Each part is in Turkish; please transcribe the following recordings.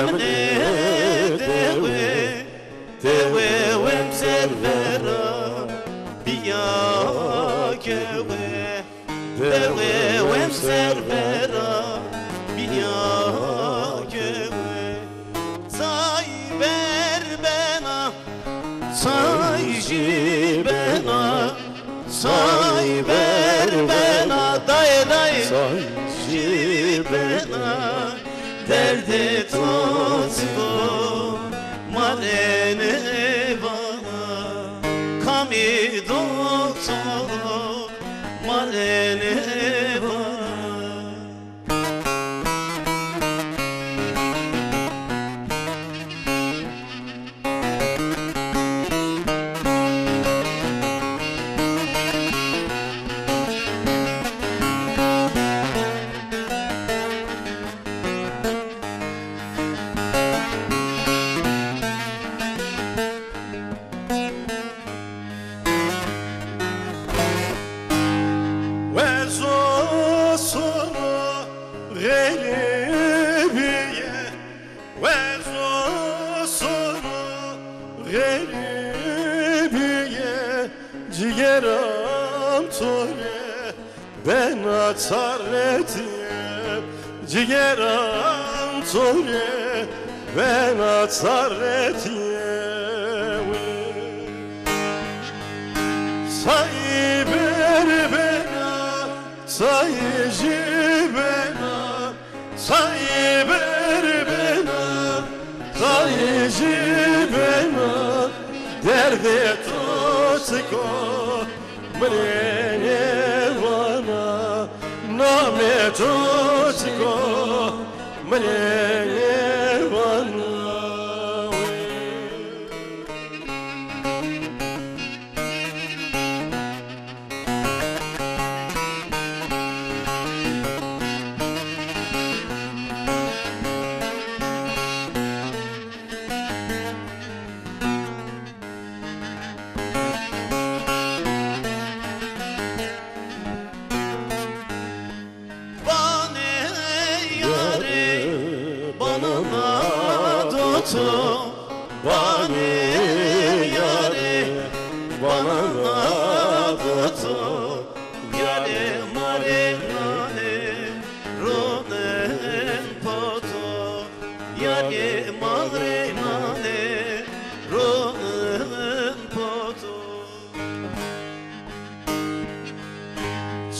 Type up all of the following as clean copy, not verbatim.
namne dewe wem servera biya kewe dewe wem servera biya kewe say ver bana say jibena say ver bana day say jibena derde tutko marene bana kami doktor marene bana Cigeram tore ben ataretiye Cigeram tore ben ataretiye Say ber bena say jibena say ber bena say jibena derde tutko mrene vana name tutko mrene vana Bana yare bana nato yare mare nane ronen poto yare mare nane ronen poto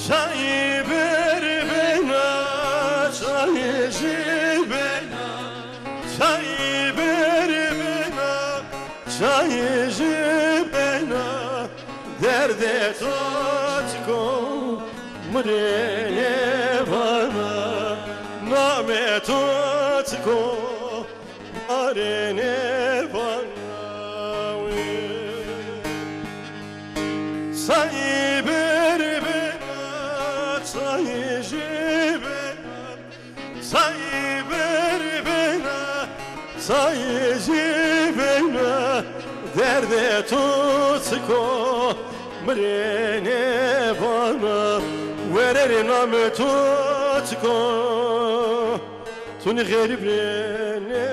Çay ver bana çay jibena çay Çay jibena derde tutko mrene vana name tutko marene vana Say ber bena say jibena say ber bena say jibena derde tutko mrene vana vererin ame tutko tuni garibrene